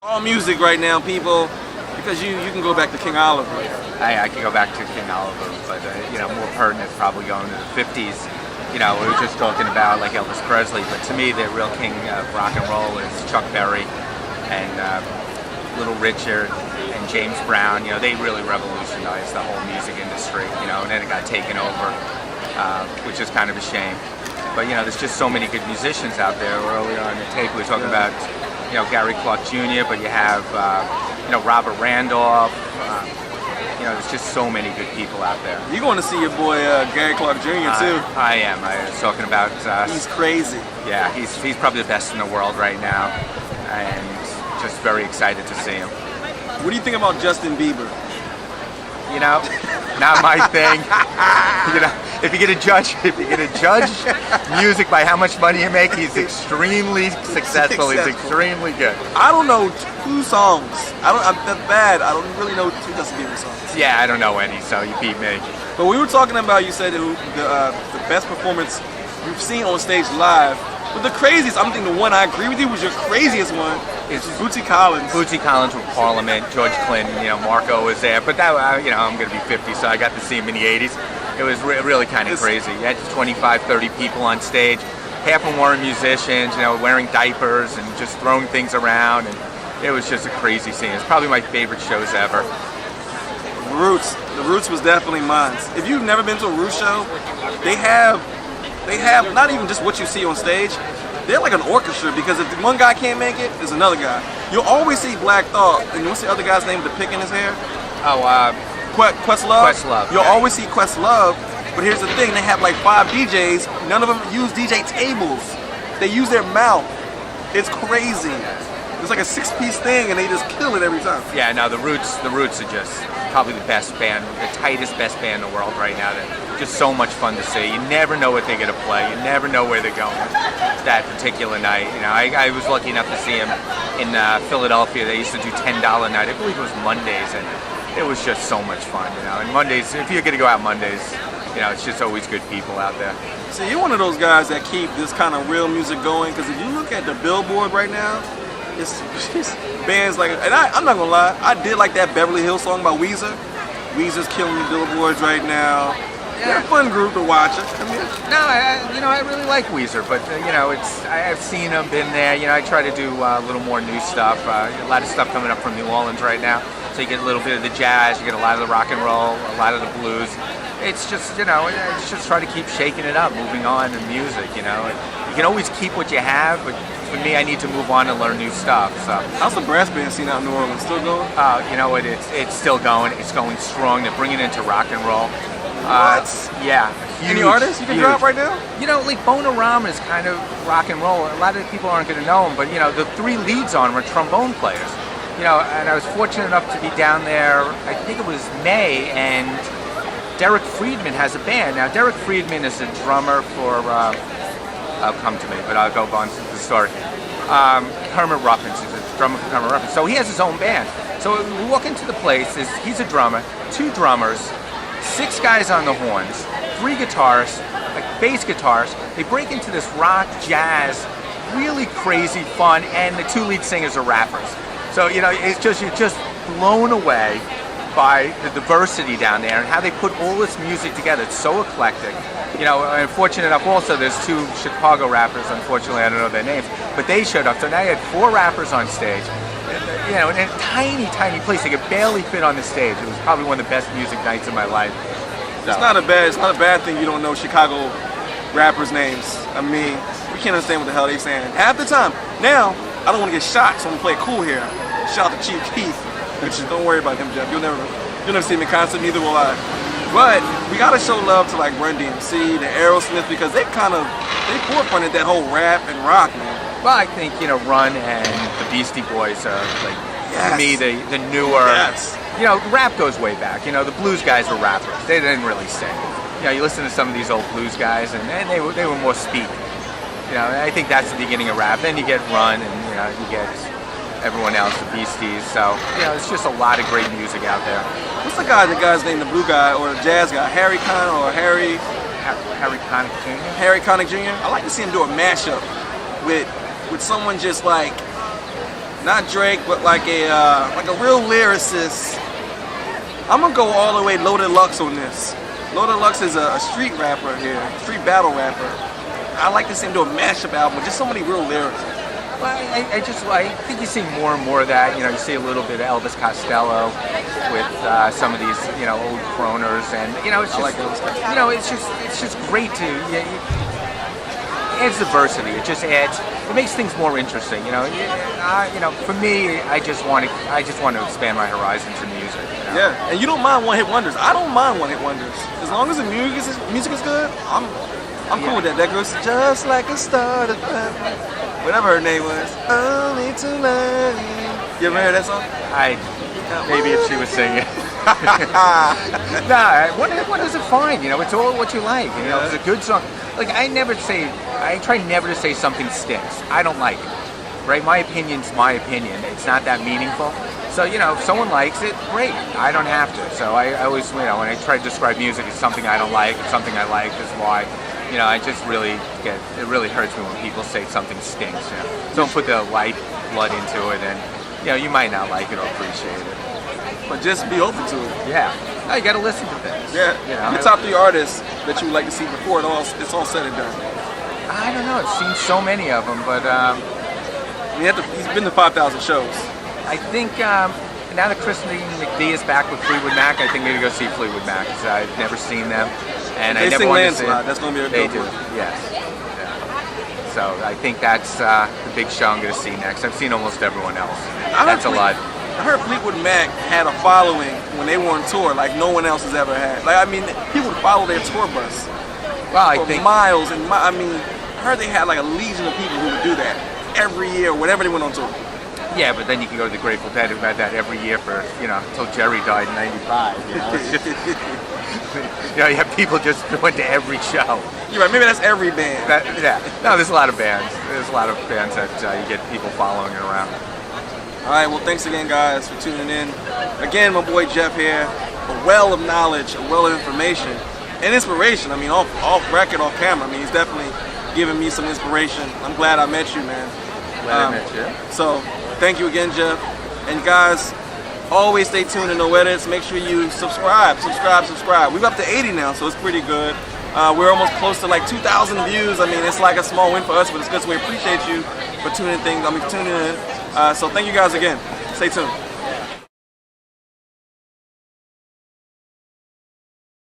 All music right now, people, because you can go back to King Oliver. I could go back to King Oliver, but more pertinent probably going to the 50s. We were just talking about like Elvis Presley, but to me the real king of rock and roll is Chuck Berry and Little Richard and James Brown. They really revolutionized the whole music industry. And then it got taken over, which is kind of a shame. But there's just so many good musicians out there. Earlier on the tape we were talking about Gary Clark Jr., but you have Robert Randolph. There's just so many good people out there. You're going to see your boy Gary Clark Jr. too. I am. I was talking about. He's crazy. Yeah, he's probably the best in the world right now, and just very excited to see him. What do you think about Justin Bieber? Not my thing. If you're gonna judge music by how much money you make, he's extremely successful. He's extremely good. I don't know 2 songs. That's bad. I don't really know 2 Justin Bieber songs. Yeah, I don't know any, so you beat me. But we were talking about, you said the best performance you've seen on stage live. But the craziest, I'm thinking the one I agree with you was your craziest one. It's Bootsy Collins. Bootsy Collins with Parliament, George Clinton, Marco was there. But that, I'm going to be 50, so I got to see him in the 80s. It was really kind of crazy. You had 25, 30 people on stage. Half of them weren't musicians, wearing diapers and just throwing things around. And it was just a crazy scene. It's probably my favorite shows ever. The Roots was definitely mine. If you've never been to a Roots show, they have not even just what you see on stage. They're like an orchestra, because if one guy can't make it, there's another guy. You'll always see Black Thought, and what's the other guy's name with the pick in his hair? Questlove. Questlove. You'll always see Questlove, but here's the thing, they have like 5 DJs, none of them use DJ tables. They use their mouth. It's crazy. It's like a 6-piece thing, and they just kill it every time. Yeah, no, the Roots are just probably the best band, the tightest best band in the world right now. They're just so much fun to see. You never know what they're going to play. You never know where they're going that particular night. I was lucky enough to see them in Philadelphia. They used to do $10 night. I believe it was Mondays, and it was just so much fun. And Mondays, if you're going to go out Mondays, it's just always good people out there. So you're one of those guys that keep this kind of real music going, because if you look at the Billboard right now, it's bands like, and I'm not gonna lie, I did like that Beverly Hills song by Weezer. Weezer's killing the billboards right now. They're a fun group to watch. I really like Weezer, but I've seen them, been there. I try to do a little more new stuff. A lot of stuff coming up from New Orleans right now. So you get a little bit of the jazz, you get a lot of the rock and roll, a lot of the blues. It's just it's just try to keep shaking it up, moving on in music. You can always keep what you have, but for me, I need to move on and learn new stuff. So how's the brass band scene out in New Orleans? Still going? It's still going. It's going strong. They're bringing it into rock and roll. What? Yeah. Huge, any artists you can drop right now? Like Bonarama is kind of rock and roll. A lot of people aren't going to know him, but the 3 leads on him are trombone players. And I was fortunate enough to be down there. I think it was May, and Derek Friedman has a band. Now, Derek Friedman is a drummer for. Come to me, but I'll go on to the story. Herman Ruffins is a drummer for Herman Ruffins. So he has his own band. So we walk into the place, he's a drummer, 2 drummers, 6 guys on the horns, 3 guitarists, like bass guitars. They break into this rock, jazz, really crazy fun, and the 2 lead singers are rappers. So, you're just blown away by the diversity down there and how they put all this music together. It's so eclectic. I'm fortunate enough also, there's 2 Chicago rappers, unfortunately I don't know their names, but they showed up. So now you had 4 rappers on stage, in a tiny, tiny place. They could barely fit on the stage. It was probably one of the best music nights of my life. So. It's not a bad thing you don't know Chicago rappers' names. I mean, we can't understand what the hell they're saying half the time. Now, I don't want to get shot, so I'm going to play it cool here. Shout out to Chief Keef. Don't worry about him, Jeff. You'll never see him in concert, neither will I. But we gotta show love to like Run DMC, the Aerosmith, because they forefronted that whole rap and rock, man. Well, I think Run and the Beastie Boys are like, to me, the newer. Yes. Rap goes way back. The blues guys were rappers. They didn't really sing. You listen to some of these old blues guys, and they were more speak. I think that's the beginning of rap. Then you get Run, and you get everyone else, the Beasties. So, it's just a lot of great music out there. What's the guy's name, the blue guy or the jazz guy? Harry Connick or Harry Connick Jr.? Harry Connick Jr.? I like to see him do a mashup with someone just like not Drake, but like a real lyricist. I'm gonna go all the way Loaded Lux on this. Loaded Lux is a street rapper here, street battle rapper. I like to see him do a mashup album with just so many real lyrics. Well, I think you see more and more of that. You see a little bit of Elvis Costello with some of these, old croners, and it's just, I like Elvis Costello. it's just great to. It adds diversity. It just adds. It makes things more interesting. For me, I just want to expand my horizons in music. Yeah, and you don't mind one-hit wonders. I don't mind one-hit wonders. As long as the music is good, I'm cool with that. That goes just like a star, whatever her name was. Only tonight. You ever heard that song? Maybe if she was singing. Nah, one-hit wonders are fine. It's all what you like. It's a good song. Like I try never to say something stinks. I don't like it. Right? My opinion's my opinion. It's not that meaningful. So, if someone likes it, great. I don't have to. So I always, when I try to describe music as something I don't like, it's something I like, that's why, I just really it really hurts me when people say something stinks. Don't put the lifeblood into it, and, you might not like it or appreciate it. But just be open to it. Yeah. No, you got to listen to things. Yeah. Your top 3 artists that you would like to see before it's all said and done. I don't know. I've seen so many of them, but... he's been to 5,000 shows. I think now that Christine McVie is back with Fleetwood Mac, I think maybe go see Fleetwood Mac because I've never seen them, and I never wanted to see them. That's going to be a They good do, one. yes. Yeah. So I think that's the big show I'm going to see next. I've seen almost everyone else. That's a lot. I heard Fleetwood Mac had a following when they were on tour like no one else has ever had. People would follow their tour bus for miles and I heard they had like a legion of people who would do that every year, whenever they went on tour. Yeah, but then you can go to the Grateful Dead who had that every year for, until Jerry died in '95. It's just, you have people just going to every show. You're right, maybe that's every band. No, there's a lot of bands. There's a lot of bands that you get people following around. All right, well, thanks again, guys, for tuning in. Again, my boy Jeff here, a well of knowledge, a well of information, and inspiration. Off record, off camera. He's definitely giving me some inspiration. I'm glad I met you, man. Glad I met you. So, thank you again, Jeff. And guys, always stay tuned to No Edits. Make sure you subscribe. We're up to 80 now, so it's pretty good. We're almost close to like 2,000 views. It's like a small win for us, but it's good. So we appreciate you for tuning in. So thank you guys again. Stay tuned.